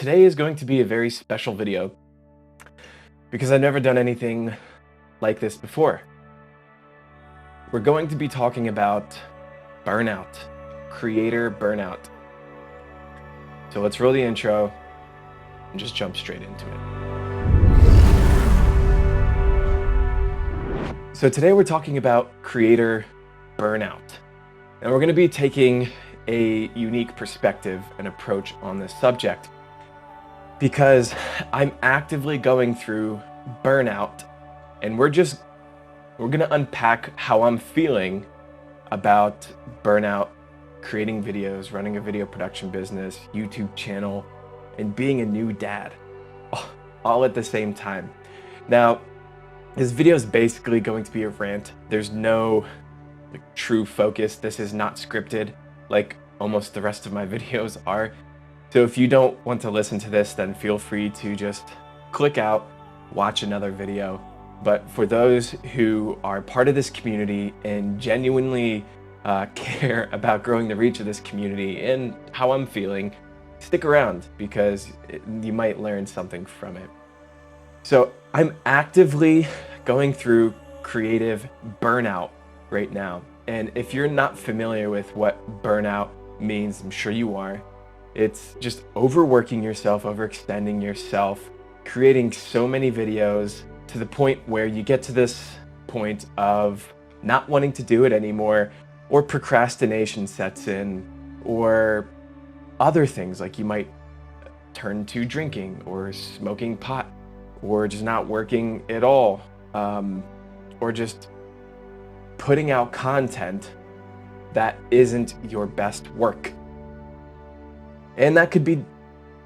Today is going to be a very special video because I've never done anything like this before. We're going to be talking about burnout, creator burnout. So let's roll the intro and just jump straight into it. So today we're talking about creator burnout, and we're going to be taking a unique perspective and approach on this subject because I'm actively going through burnout, and we're going to unpack how I'm feeling about burnout, creating videos, running a video production business, YouTube channel, and being a new dad, all at the same time. Now, this video is basically going to be a rant. There's no true focus. This is not scripted like almost the rest of my videos are. So if you don't want to listen to this, then feel free to just click out, watch another video. But for those who are part of this community and genuinely care about growing the reach of this community and how I'm feeling, stick around because you might learn something from it. So I'm actively going through creative burnout right now. And if you're not familiar with what burnout means, I'm sure you are. It's just overworking yourself, overextending yourself, creating so many videos to the point where you get to this point of not wanting to do it anymore, or procrastination sets in, or other things like you might turn to drinking or smoking pot, or just not working at all, or just putting out content that isn't your best work. And that could be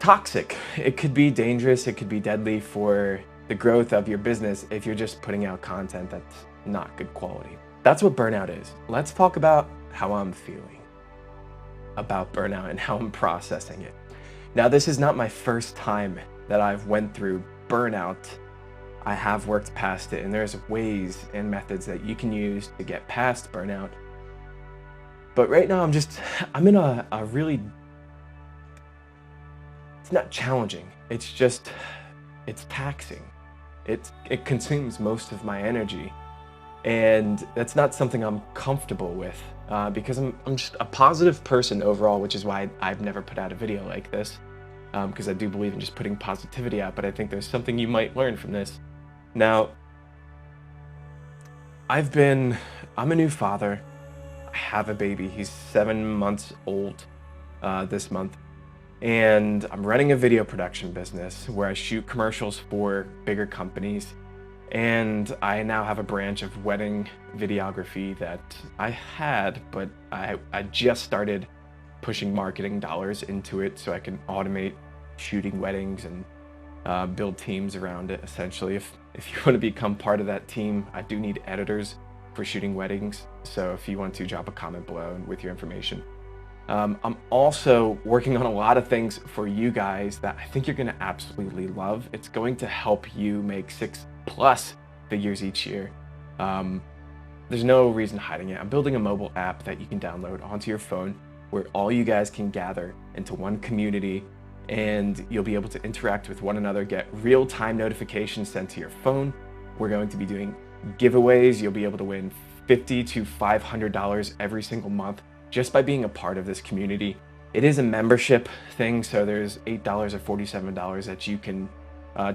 toxic. It could be dangerous. It could be deadly for the growth of your business if you're just putting out content that's not good quality. That's what burnout is. Let's talk about how I'm feeling about burnout and how I'm processing it. Now, this is not my first time that I've went through burnout. I have worked past it, and there's ways and methods that you can use to get past burnout. But right now I'm in a really, it's not challenging. It's taxing. It consumes most of my energy. And that's not something I'm comfortable with because I'm just a positive person overall, which is why I've never put out a video like this, because I do believe in just putting positivity out. But I think there's something you might learn from this. Now, I'm a new father. I have a baby. He's 7 months old this month. And I'm running a video production business where I shoot commercials for bigger companies. And I now have a branch of wedding videography that I had, but I just started pushing marketing dollars into it so I can automate shooting weddings and build teams around it. Essentially, if you want to become part of that team, I do need editors for shooting weddings. So if you want to, drop a comment below with your information. I'm also working on a lot of things for you guys that I think you're going to absolutely love. It's going to help you make 6+ figures each year. There's no reason hiding it. I'm building a mobile app that you can download onto your phone where all you guys can gather into one community, and you'll be able to interact with one another, get real-time notifications sent to your phone. We're going to be doing giveaways. You'll be able to win $50 to $500 every single month just by being a part of this community. It is a membership thing, so there's $8 or $47 that you can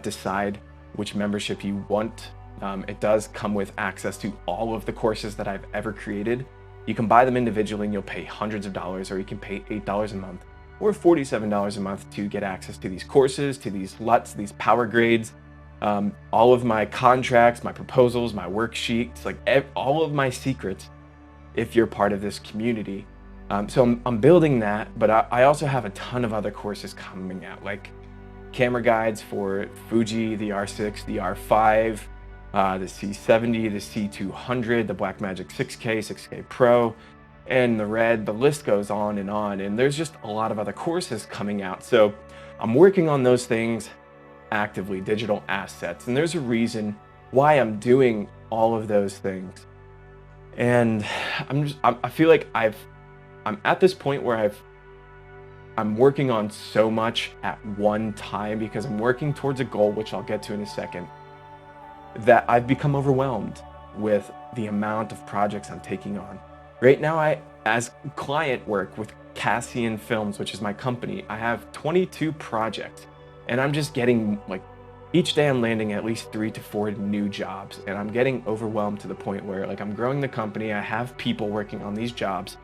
decide which membership you want. It does come with access to all of the courses that I've ever created. You can buy them individually and you'll pay hundreds of dollars, or you can pay $8 a month or $47 a month to get access to these courses, to these LUTs, these power grades, all of my contracts, my proposals, my worksheets, like all of my secrets if you're part of this community. So I'm building that, but I also have a ton of other courses coming out, like camera guides for Fuji, the R6, the R5, the C70, the C200, the Blackmagic 6K, 6K Pro, and the Red. The list goes on, and there's just a lot of other courses coming out. So I'm working on those things actively, digital assets, and there's a reason why I'm doing all of those things. And I feel like I'm at this point where I'm working on so much at one time because I'm working towards a goal, which I'll get to in a second, that I've become overwhelmed with the amount of projects I'm taking on. Right now, as client work with Cassian Films, which is my company, I have 22 projects, and I'm just getting like each day I'm landing at least 3 to 4 new jobs, and I'm getting overwhelmed to the point where like I'm growing the company, I have people working on these jobs,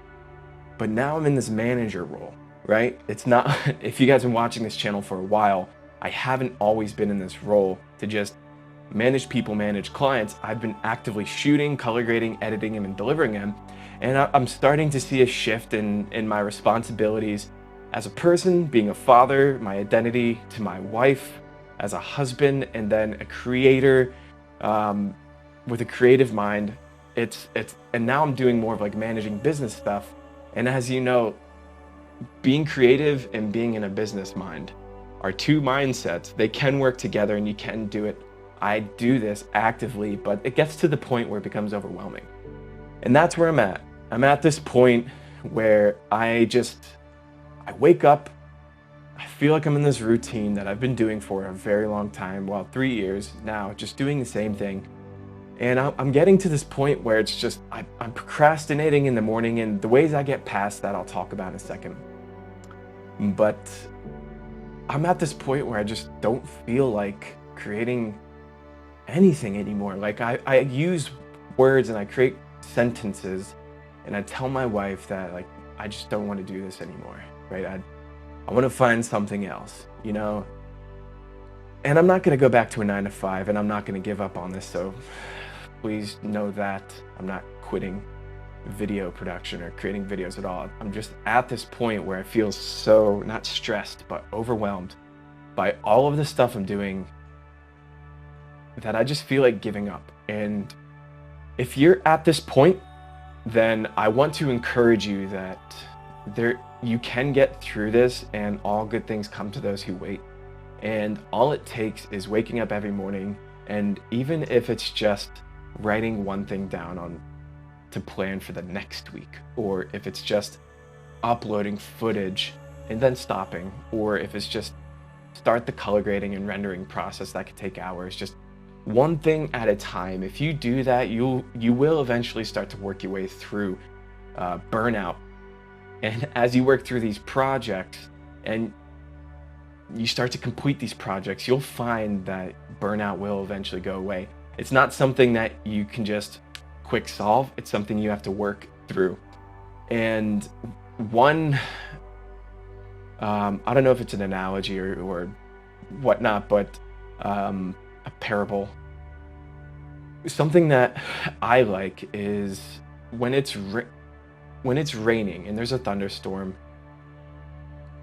but now I'm in this manager role, right? It's not, if you guys have been watching this channel for a while, I haven't always been in this role to just manage people, manage clients. I've been actively shooting, color grading, editing them, and delivering them. And I'm starting to see a shift in my responsibilities as a person, being a father, my identity to my wife, as a husband, and then a creator with a creative mind. And now I'm doing more of like managing business stuff. And as you know, being creative and being in a business mind are two mindsets. They can work together and you can do it. I do this actively, but it gets to the point where it becomes overwhelming. And that's where I'm at. I'm at this point where I wake up, I feel like I'm in this routine that I've been doing for a very long time, 3 years now, just doing the same thing. And I'm getting to this point where it's just, I'm procrastinating in the morning, and the ways I get past that I'll talk about in a second. But I'm at this point where I just don't feel like creating anything anymore. Like I use words and I create sentences and I tell my wife that like, I just don't want to do this anymore, right? I want to find something else, you know? And I'm not going to go back to a 9 to 5, and I'm not going to give up on this. So please know that I'm not quitting video production or creating videos at all. I'm just at this point where I feel so, not stressed, but overwhelmed by all of the stuff I'm doing that I just feel like giving up. And if you're at this point, then I want to encourage you that you can get through this, and all good things come to those who wait. And all it takes is waking up every morning, and even if it's just writing one thing down to plan for the next week, or if it's just uploading footage and then stopping, or if it's just start the color grading and rendering process that could take hours, just one thing at a time. If you do that, you will eventually start to work your way through burnout. And as you work through these projects and you start to complete these projects, you'll find that burnout will eventually go away. It's not something that you can just quick solve. It's something you have to work through. And one, I don't know if it's an analogy or whatnot, but a parable. Something that I like is when it's raining and there's a thunderstorm,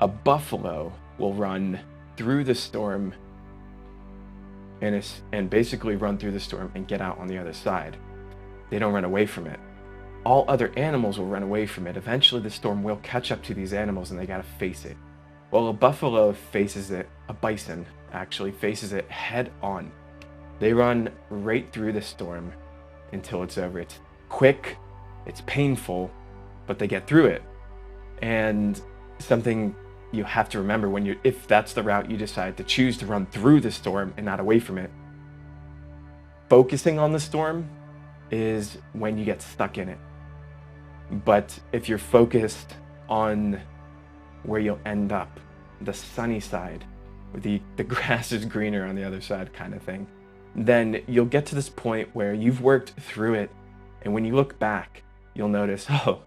a buffalo will run through the storm and basically run through the storm and get out on the other side. They don't run away from it. All other animals will run away from it. Eventually the storm will catch up to these animals and they gotta face it. Well, a buffalo faces it, a bison actually faces it head on. They run right through the storm until it's over. It's quick, it's painful, but they get through it. And something you have to remember if that's the route you decide to choose, to run through the storm and not away from it, focusing on the storm is when you get stuck in it. But if you're focused on where you'll end up, the sunny side, the grass is greener on the other side kind of thing, then you'll get to this point where you've worked through it. And when you look back, you'll notice, oh,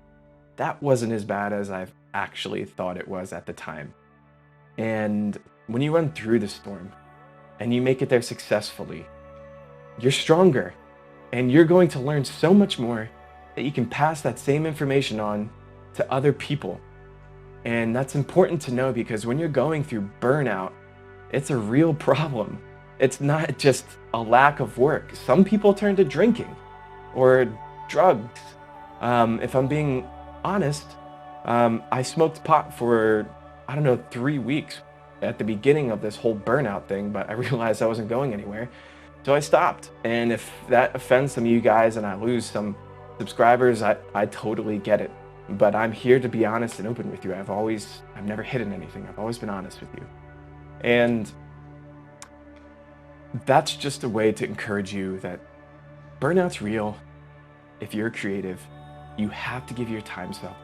that wasn't as bad as I've actually thought it was at the time. And when you run through the storm and you make it there successfully, you're stronger and you're going to learn so much more that you can pass that same information on to other people. And that's important to know, because when you're going through burnout, it's a real problem. It's not just a lack of work. Some people turn to drinking or drugs. If I'm being honest, I smoked pot for, 3 weeks at the beginning of this whole burnout thing, but I realized I wasn't going anywhere. So I stopped. And if that offends some of you guys and I lose some subscribers, I totally get it. but I'm here to be honest and open with you. I've never hidden anything. I've always been honest with you. And that's just a way to encourage you that burnout's real. If you're creative, you have to give yourself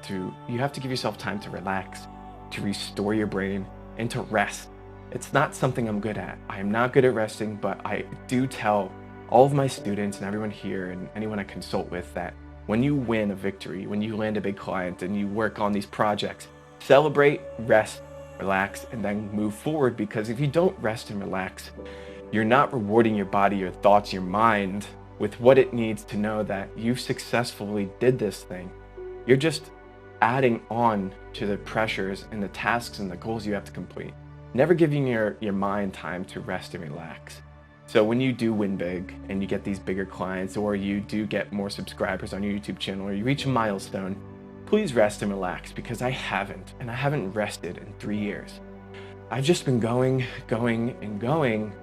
time to relax, to restore your brain, and to rest. It's not something I'm good at. I am not good at resting, but I do tell all of my students and everyone here and anyone I consult with that when you win a victory, when you land a big client and you work on these projects, celebrate, rest, relax, and then move forward. Because if you don't rest and relax, you're not rewarding your body, your thoughts, your mind with what it needs to know that you successfully did this thing. You're just adding on to the pressures and the tasks and the goals you have to complete, never giving your mind time to rest and relax. So when you do win big and you get these bigger clients, or you do get more subscribers on your YouTube channel, or you reach a milestone, please rest and relax, because I haven't rested in 3 years. I've just been going and going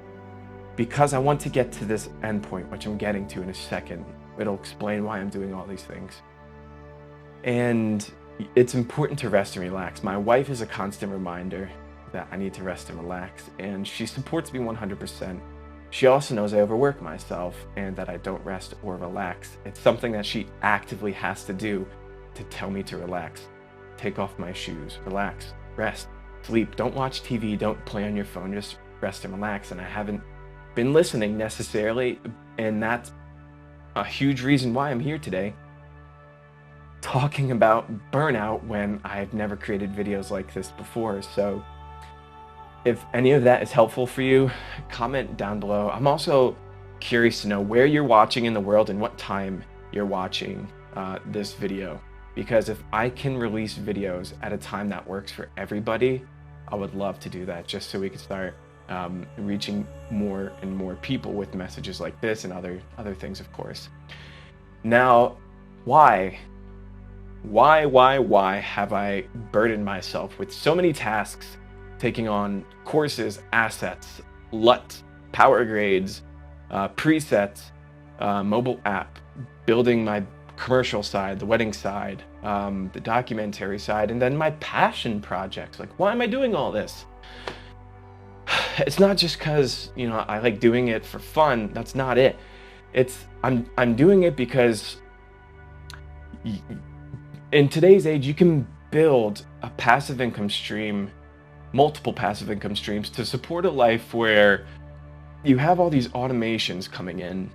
because I want to get to this endpoint, which I'm getting to in a second. It'll explain why I'm doing all these things. And it's important to rest and relax. My wife is a constant reminder that I need to rest and relax, and she supports me 100%. She also knows I overwork myself and that I don't rest or relax. It's something that she actively has to do to tell me to relax. Take off my shoes, relax, rest, sleep. Don't watch TV, don't play on your phone, just rest and relax. And I haven't been listening necessarily, and that's a huge reason why I'm here today talking about burnout when I've never created videos like this before. So if any of that is helpful for you, comment down below. I'm also curious to know where you're watching in the world and what time you're watching this video, because if I can release videos at a time that works for everybody, I would love to do that, just so we can start reaching more and more people with messages like this and other things, of course. Now, why have I burdened myself with so many tasks, taking on courses, assets, LUT, power grades, presets, mobile app, building my commercial side, the wedding side, the documentary side, and then my passion projects? Like, why am I doing all this? It's not just because, I like doing it for fun. That's not it. I'm doing it because in today's age, you can build a passive income stream, multiple passive income streams, to support a life where you have all these automations coming in,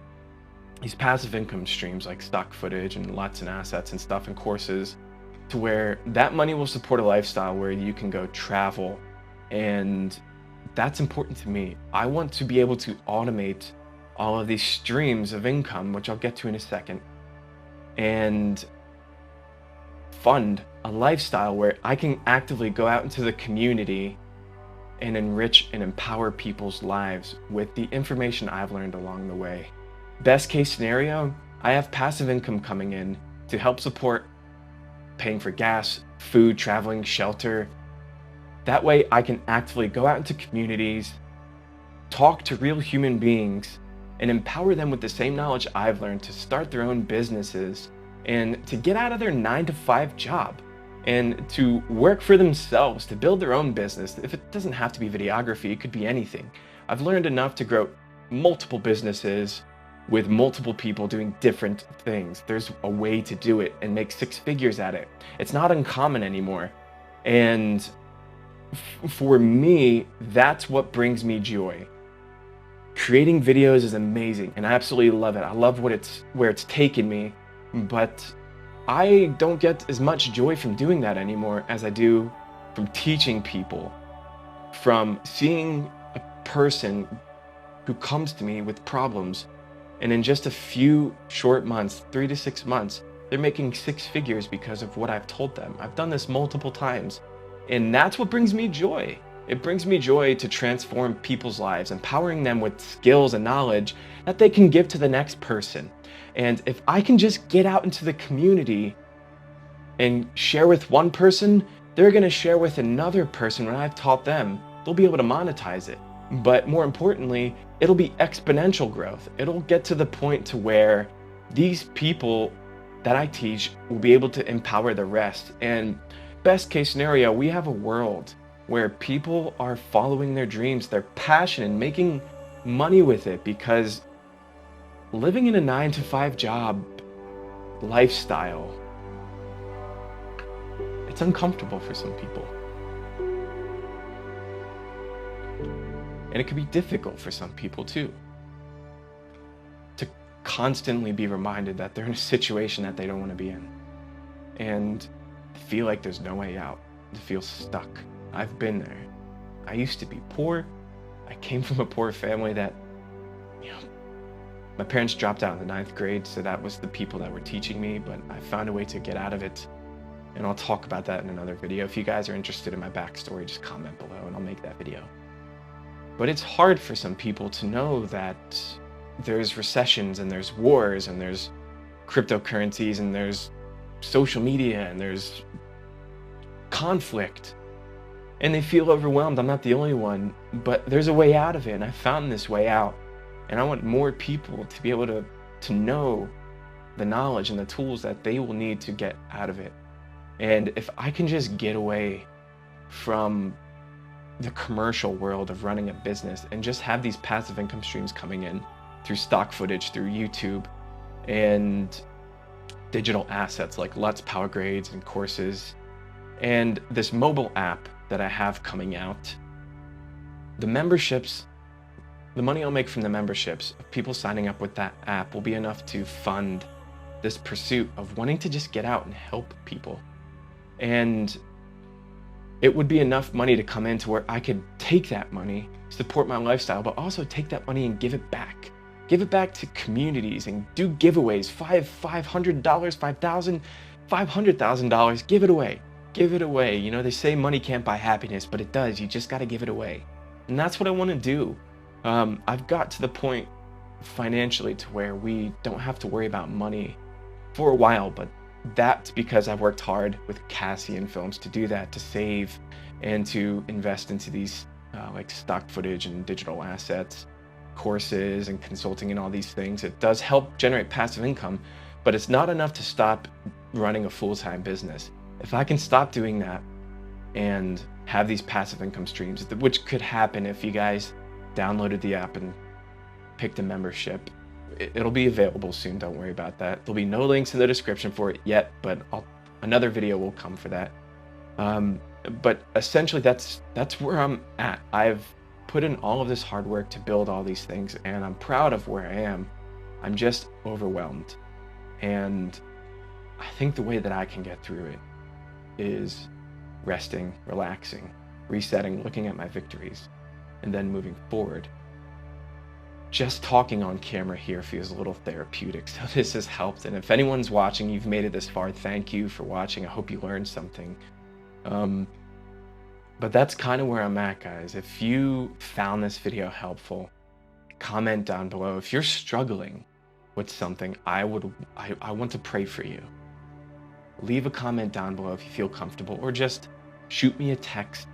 these passive income streams like stock footage and LUTs and assets and stuff and courses, to where that money will support a lifestyle where you can go travel. And that's important to me. I want to be able to automate all of these streams of income, which I'll get to in a second, and fund a lifestyle where I can actively go out into the community and enrich and empower people's lives with the information I've learned along the way. Best case scenario, I have passive income coming in to help support paying for gas, food, traveling, shelter. That way I can actively go out into communities, talk to real human beings, and empower them with the same knowledge I've learned to start their own businesses and to get out of their 9-to-5 job and to work for themselves, to build their own business. If it doesn't have to be videography, it could be anything. I've learned enough to grow multiple businesses with multiple people doing different things. There's a way to do it and make 6 figures at it. It's not uncommon anymore. And for me, that's what brings me joy. Creating videos is amazing and I absolutely love it. I love where it's taken me, but I don't get as much joy from doing that anymore as I do from teaching people, from seeing a person who comes to me with problems, and in just a few short months, 3 to 6 months, they're making 6 figures because of what I've told them. I've done this multiple times, and that's what brings me joy. It brings me joy to transform people's lives, empowering them with skills and knowledge that they can give to the next person. And if I can just get out into the community and share with one person, they're going to share with another person when I've taught them. They'll be able to monetize it. But more importantly, it'll be exponential growth. It'll get to the point to where these people that I teach will be able to empower the rest. And best case scenario, we have a world where people are following their dreams, their passion, and making money with it, because living in a 9-to-5 job lifestyle, it's uncomfortable for some people. And it can be difficult for some people too, to constantly be reminded that they're in a situation that they don't want to be in, and feel like there's no way out, to feel stuck. I've been there. I used to be poor. I came from a poor family that, my parents dropped out in the 9th grade, so that was the people that were teaching me, but I found a way to get out of it. And I'll talk about that in another video. If you guys are interested in my backstory, just comment below and I'll make that video. But it's hard for some people to know that there's recessions and there's wars and there's cryptocurrencies and there's social media and there's conflict. And they feel overwhelmed. I'm not the only one, but there's a way out of it, and I found this way out. And I want more people to be able to know the knowledge and the tools that they will need to get out of it. And if I can just get away from the commercial world of running a business and just have these passive income streams coming in through stock footage, through YouTube, and digital assets like LUTs, Power Grades, and courses, and this mobile app that I have coming out, the memberships, the money I'll make from the memberships of people signing up with that app will be enough to fund this pursuit of wanting to just get out and help people. And it would be enough money to come in to where I could take that money, support my lifestyle, but also take that money and give it back. Give it back to communities and do giveaways, $500, $5,000, $500,000, give it away. Give it away. They say money can't buy happiness, but it does. You just got to give it away. And that's what I want to do. I've got to the point financially to where we don't have to worry about money for a while, but that's because I've worked hard with Cassian Films to do that, to save and to invest into these like stock footage and digital assets, courses and consulting and all these things. It does help generate passive income, but it's not enough to stop running a full-time business. If I can stop doing that and have these passive income streams, which could happen if you guys downloaded the app and picked a membership, it'll be available soon. Don't worry about that. There'll be no links in the description for it yet, but another video will come for that. But essentially that's where I'm at. I've put in all of this hard work to build all these things, and I'm proud of where I am. I'm just overwhelmed. And I think the way that I can get through it is resting, relaxing, resetting, looking at my victories, and then moving forward. Just talking on camera here feels a little therapeutic, so this has helped. And if anyone's watching, you've made it this far, thank you for watching. I hope you learned something. But that's kind of where I'm at, guys. If you found this video helpful, comment down below. If you're struggling with something, I want to pray for you. Leave a comment down below if you feel comfortable, or just shoot me a text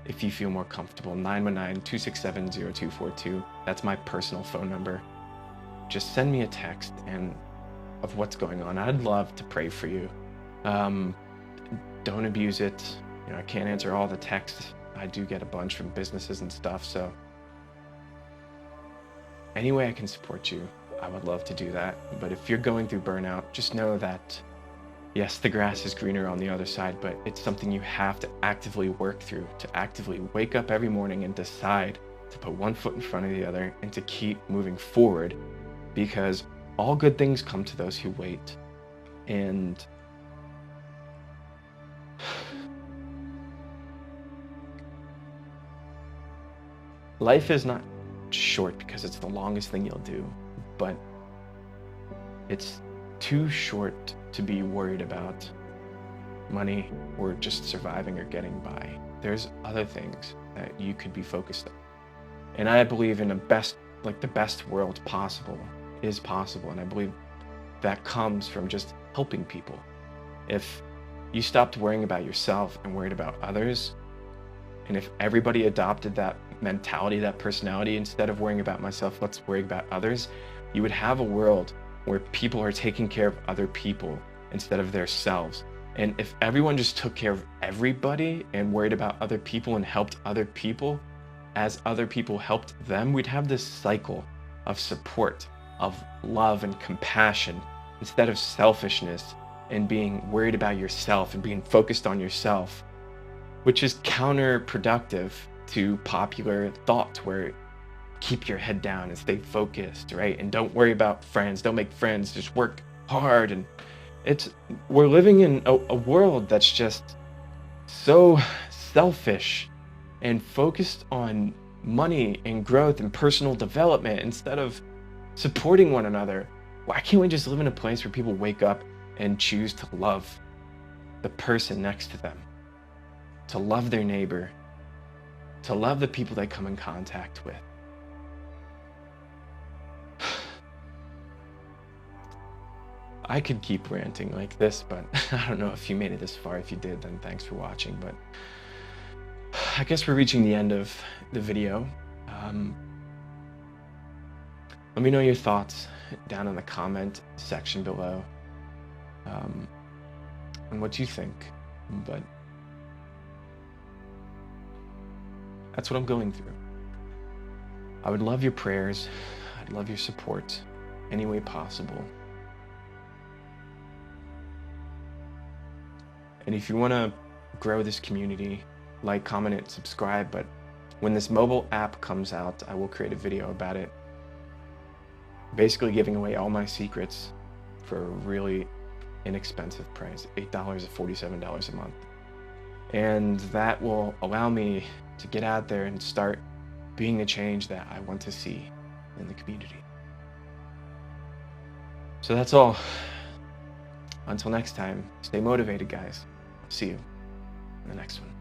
if you feel more comfortable. 919-267-0242. That's my personal phone number. Just send me a text and of what's going on. I'd love to pray for you. Don't abuse it. I can't answer all the texts. I do get a bunch from businesses and stuff, so any way I can support you, I would love to do that. But if you're going through burnout, just know that yes, the grass is greener on the other side, but it's something you have to actively work through, to actively wake up every morning and decide to put one foot in front of the other and to keep moving forward, because all good things come to those who wait. And life is not short because it's the longest thing you'll do, but it's too short to be worried about money or just surviving or getting by. There's other things that you could be focused on. And I believe in the best world possible is possible. And I believe that comes from just helping people. If you stopped worrying about yourself and worried about others, and if everybody adopted that mentality, that personality, instead of worrying about myself, let's worry about others, you would have a world where people are taking care of other people instead of themselves. And if everyone just took care of everybody and worried about other people and helped other people as other people helped them, we'd have this cycle of support, of love and compassion, instead of selfishness and being worried about yourself and being focused on yourself, which is counterproductive to popular thought, where keep your head down and stay focused, right? And don't worry about friends, don't make friends, just work hard. And we're living in a world that's just so selfish and focused on money and growth and personal development instead of supporting one another. Why can't we just live in a place where people wake up and choose to love the person next to them, to love their neighbor, to love the people they come in contact with? I could keep ranting like this, but I don't know if you made it this far. If you did, then thanks for watching. But I guess we're reaching the end of the video. Let me know your thoughts down in the comment section below, and what you think. But that's what I'm going through. I would love your prayers. I'd love your support any way possible. And if you want to grow this community, like, comment, and subscribe. But when this mobile app comes out, I will create a video about it, basically giving away all my secrets for a really inexpensive price, $8 or $47 a month. And that will allow me to get out there and start being the change that I want to see in the community. So that's all. Until next time, stay motivated, guys. See you in the next one.